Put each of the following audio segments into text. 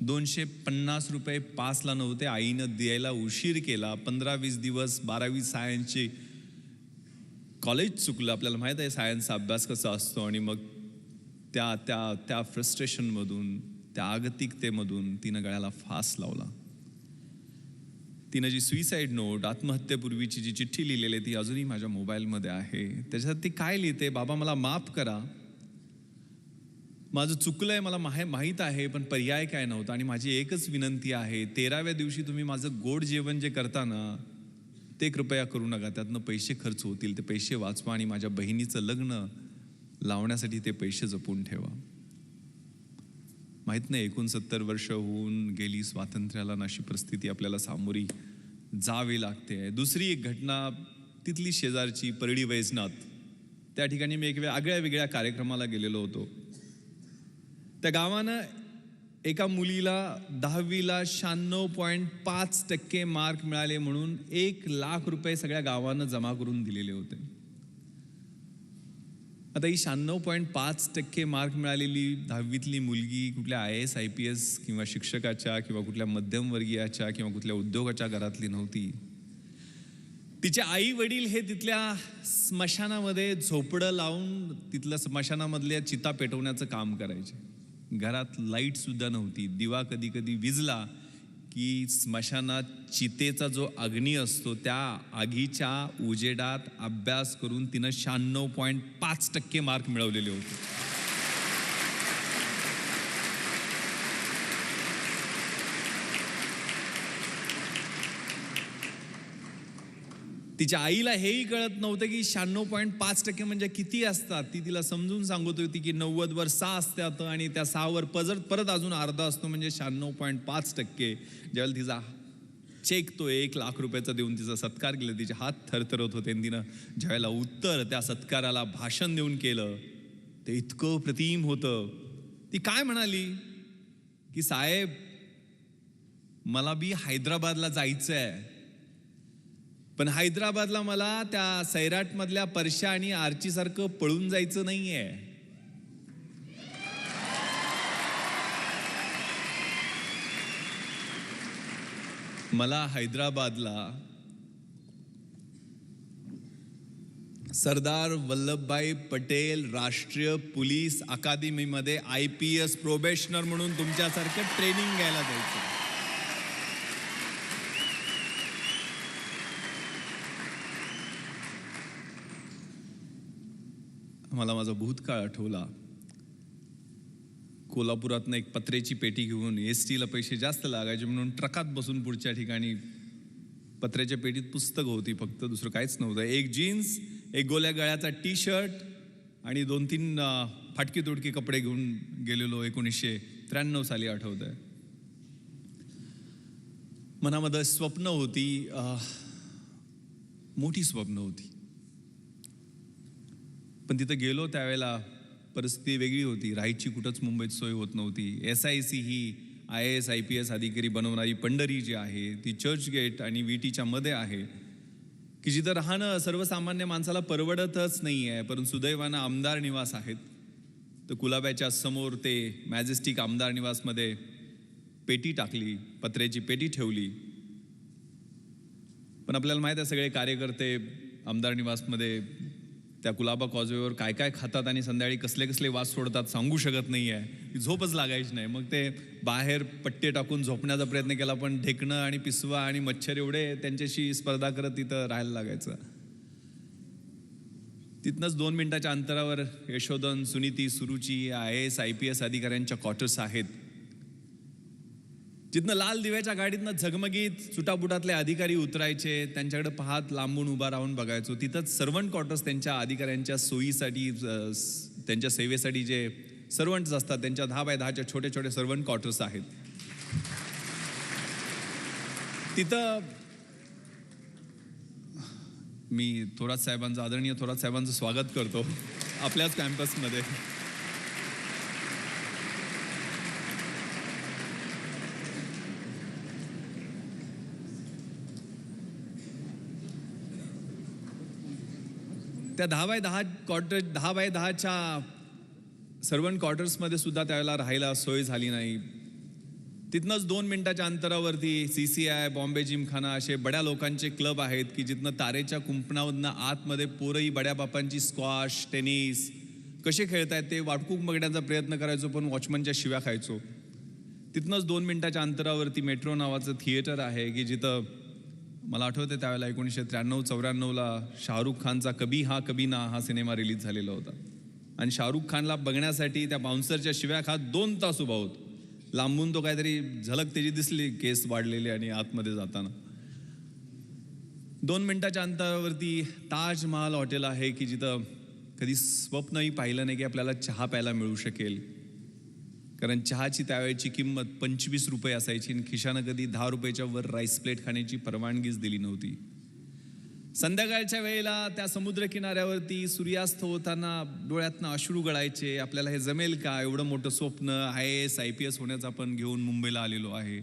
₹250 पासला नव्हते. आईनं द्यायला उशीर केला. 15-20 दिवस 12वी सायन्सची कॉलेज चुकलं. आपल्याला माहीत आहे सायन्सचा अभ्यास कसा असतो. आणि मग त्या त्या त्या फ्रस्ट्रेशनमधून, त्या आगतिकतेमधून तिनं गळ्याला फास लावला. तिनं जी सुइसाईड नोट, आत्महत्येपूर्वीची जी चिठ्ठी लिहिलेली ती अजूनही माझ्या मोबाईलमध्ये आहे. त्याच्यात ती काय लिहिते, बाबा मला माफ करा, माझं चुकलंय, मला माहीत आहे, पण पर्याय काय नव्हता. आणि माझी एकच विनंती आहे, 13व्या दिवशी तुम्ही माझं गोड जेवण जे करता ना, ते कृपया करू नका. त्यातनं पैसे खर्च होतील, ते पैसे वाचवा आणि माझ्या बहिणीचं लग्न लावण्यासाठी ते पैसे जपून ठेवा. माहीत नाही 69 वर्ष होऊन गेली स्वातंत्र्याला, अशी परिस्थिती आपल्याला सामोरी जावी लागते. दुसरी एक घटना, तिथली शेजारची परळी वैजनाथ, त्या ठिकाणी मी एक वेगळ्या कार्यक्रमाला गेलेलो होतो. त्या गावानं एका मुलीला 10वीला 96.5% मार्क मिळाले म्हणून ₹1,00,000 सगळ्या गावानं जमा करून दिलेले होते. आता ही 96.5% मार्क मिळालेली 10वीतली मुलगी कुठल्या IAS IPS किंवा शिक्षकाच्या किंवा कुठल्या मध्यमवर्गीयाच्या किंवा कुठल्या उद्योगाच्या घरातली नव्हती. तिचे आई वडील हे तिथल्या स्मशानामध्ये झोपडं लावून तिथल्या स्मशानामधल्या चिता पेटवण्याचं काम करायचे. घरात लाईटसुद्धा नव्हती. दिवा कधी कधी विझला की स्मशानात चितेचा जो अग्नी असतो त्या आगीच्या उजेडात अभ्यास करून तिनं 96.5% मार्क मिळवलेले होते. तिच्या आईला हेही कळत नव्हतं की 96.5% म्हणजे किती असतात. ती तिला समजून सांगत होती की 90 वर 6 असतात आणि त्या 6 वर परत अजून अर्धा असतो म्हणजे 96.5%. ज्यावेळेला तिचा चेक तो ₹1,00,000 देऊन तिचा सत्कार केला, तिचे हात थरथरत होते. तिनं ज्यावेळेला उत्तर त्या सत्काराला भाषण देऊन केलं ते इतकं प्रतिम होतं. ती काय म्हणाली की साहेब, मला बी हैदराबादला जायचं आहे, पण हैदराबादला मला त्या सैराटमधल्या परशा आणि आर्चीसारखं पळून जायचं नाहीये. मला हैदराबादला सरदार वल्लभभाई पटेल राष्ट्रीय पोलीस अकादमीमध्ये IPS प्रोबेशनर म्हणून तुमच्यासारखं ट्रेनिंग घ्यायला जायचं. मला माझा भूतकाळ आठवला. कोल्हापुरातनं एक पत्र्याची पेटी घेऊन STला पैसे जास्त लागायचे म्हणून ट्रकात बसून पुढच्या ठिकाणी पत्र्याच्या पेटीत पुस्तकं होती फक्त, दुसरं काहीच नव्हतं. एक जीन्स, एक गोल्या गळ्याचा T-शर्ट आणि 2-3 फाटकी तुटकी कपडे घेऊन गेलेलो. 1993 साली आठवत आहे. मनामध्ये स्वप्न होती, मोठी स्वप्न होती. पण तिथं गेलो त्यावेळेला परिस्थिती वेगळी होती. राहायची कुठंच मुंबईत सोय होत नव्हती. SIC ही IAS IPS अधिकारी बनवणारी पंढरी जी आहे ती चर्चगेट आणि VTच्या मध्ये आहे की जिथं राहणं सर्वसामान्य माणसाला परवडतच नाही आहे. परंतु सुदैवानं आमदार निवास आहेत. तर कुलाब्याच्या समोर ते मॅजेस्टिक आमदार निवासमध्ये पेटी टाकली, पत्र्याची पेटी ठेवली. पण आपल्याला माहीत आहे सगळे कार्यकर्ते आमदार निवासमध्ये त्या कुलाबा कॉजवेवर काय काय खातात आणि संध्याकाळी कसले कसले वास सोडतात सांगू शकत नाही आहे. झोपच लागायची नाही. मग ते बाहेर पट्टे टाकून झोपण्याचा प्रयत्न केला, पण ढेकणं आणि पिसवा आणि मच्छर एवढे त्यांच्याशी स्पर्धा करत तिथं राहायला लागायचं. तिथनंच 2 मिनिटाच्या अंतरावर यशोधन, सुनीती, सुरुची IAS IPS अधिकाऱ्यांच्या क्वार्टर्स आहेत. जिथनं लाल दिव्याच्या गाडीतनं झगमगीत सुटाबुटातले अधिकारी उतरायचे, त्यांच्याकडे पाहत लांबून उभा राहून बघायचो. तिथंच सर्वंट क्वार्टर्स त्यांच्या अधिकाऱ्यांच्या सोयीसाठी, त्यांच्या सेवेसाठी जे सर्वंट्स असतात त्यांच्या 10x10च्या छोटे छोटे सर्वंट क्वार्टर्स आहेत. तिथं मी आदरणीय थोरात साहेबांचं स्वागत करतो आपल्याच कॅम्पसमध्ये. त्या 10x10च्या सर्वंट क्वार्टर्समध्ये सुद्धा त्यावेळेला राहायला सोय झाली नाही. तिथनंच 2 मिनिटाच्या अंतरावरती CCI, बॉम्बे जिमखाना असे बड्या लोकांचे क्लब आहेत की जिथनं तारेच्या कुंपणामधनं आतमध्ये पोरंही बड्या बापांची स्क्वॉश, टेनिस कसे खेळतायत ते वाटकूक बघण्याचा प्रयत्न करायचो, पण वॉचमनच्या शिव्या खायचो. तिथनंच 2 मिनिटाच्या अंतरावरती मेट्रो नावाचं थिएटर आहे की जिथं मला आठवतं त्यावेळेला 1993-94ला शाहरुख खानचा कभी हा कभी ना हा सिनेमा रिलीज झालेला होता. आणि शाहरुख खानला बघण्यासाठी त्या बाउन्सरच्या शिव्या खात 2 तास उभा होतो. लांबून तो काहीतरी झलक त्याची दिसली, केस वाढलेले आणि आतमध्ये जाताना. 2 मिनिटाच्या अंतरावरती ताजमहाल हॉटेल आहे की जिथं कधी स्वप्नही पाहिलं नाही की आपल्याला चहा प्यायला मिळू शकेल. कारण चहाची त्यावेळची किंमत 25 रुपये असायची आणि खिशानं कधी 10 रुपयाच्या वर राईस प्लेट खाण्याची परवानगीच दिली नव्हती. संध्याकाळच्या वेळेला त्या समुद्रकिनाऱ्यावरती सूर्यास्त होताना डोळ्यातनं अश्रू गळायचे. आपल्याला हे जमेल का? एवढं मोठं स्वप्न IAS IPS होण्याचं आपण घेऊन मुंबईला आलेलो आहे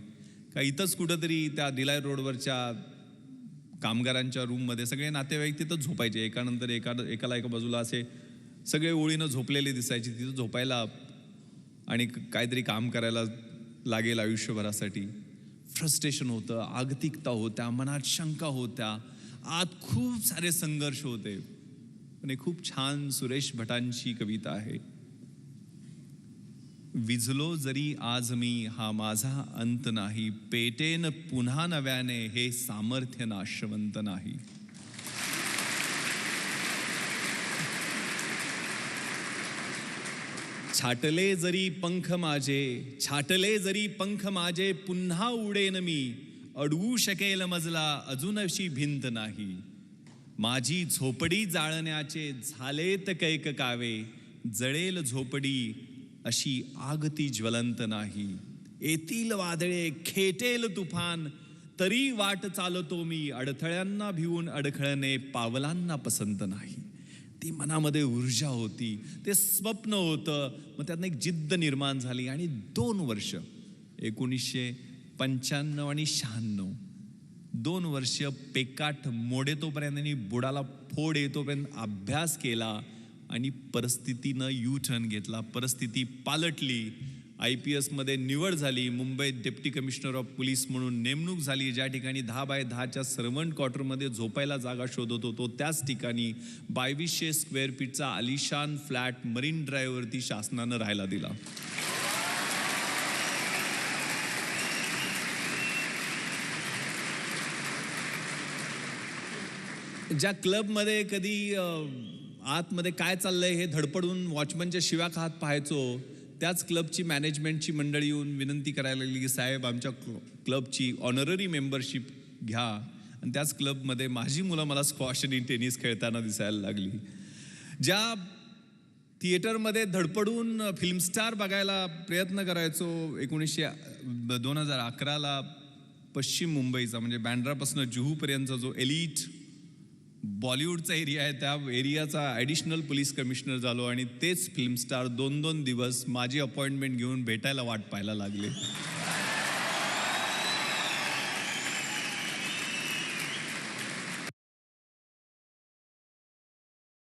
का? इथंच कुठंतरी त्या दिलाय रोडवरच्या कामगारांच्या रूममध्ये सगळे नातेवाईक तिथं झोपायचे. एकानंतर एकाला एका बाजूला असे सगळे ओळीनं झोपलेले दिसायचे. तिथं झोपायला आणि काहीतरी काम करायला लागेल आयुष्यभरासाठी. फ्रस्ट्रेशन होतं, आगतिकता होत्या, मनात शंका होत्या, आत खूप सारे संघर्ष होते. पण एक खूप छान सुरेश भटांची कविता आहे. विझलो जरी आज मी हा माझा अंत नाही, पेटेन पुन्हा नव्याने हे सामर्थ्य नाशवंत नाही. छाटले जरी पंख माझे, छाटले जरी पंख माझे, पुन्हा उडेन मी, अडवू शकेल मजला अजूनशी भिंत नाही. माझी झोपडी जाळण्याचे झालेत कैक कावे, जळेल झोपडी अशी आगती ज्वलंत नाही. येतील वादळे, खेटेल तुफान, तरी वाट चालतो मी, अडथळ्यांना भिवून अडखळणे पावलांना पसंत नाही. ती मनामध्ये ऊर्जा होती, ते स्वप्न होतं. मग त्यातनं एक जिद्द निर्माण झाली आणि 2 वर्ष 1995 आणि 96 2 वर्ष पेकाट मोडेतोपर्यंत आणि बुडाला फोड येतोपर्यंत अभ्यास केला आणि परिस्थितीनं U-टर्न घेतला. परिस्थिती पालटली. IPS मध्ये निवड झाली. मुंबईत डेप्टी कमिशनर ऑफ पोलीस म्हणून नेमणूक झाली. ज्या ठिकाणी 10x10च्या सर्वंट क्वार्टरमध्ये झोपायला जागा शोधत होतो त्याच ठिकाणी 2200 स्क्वेअर फीटचा आलिशान फ्लॅट मरीन ड्राईव्हवरती शासनानं राहायला दिला. ज्या क्लबमध्ये कधी आतमध्ये काय चाललंय हे धडपडून वॉचमनच्या शिव्या खात पाहायचो, त्याच क्लबची मॅनेजमेंटची मंडळी येऊन विनंती करायला लागली की साहेब आमच्या क्लबची ऑनररी मेंबरशिप घ्या. आणि त्याच क्लबमध्ये माझी मुलं मला स्क्वॉश आणि टेनिस खेळताना दिसायला लागली. ज्या थिएटरमध्ये धडपडून फिल्मस्टार बघायला प्रयत्न करायचो 2011ला पश्चिम मुंबईचा म्हणजे बँड्रापासून जुहूपर्यंतचा जो एलिट बॉलिवूडचा एरिया आहे त्या एरियाचा ॲडिशनल पोलीस कमिशनर झालो आणि तेच फिल्मस्टार 2-2 दिवस माझी अपॉइंटमेंट घेऊन भेटायला वाट पाहायला लागले.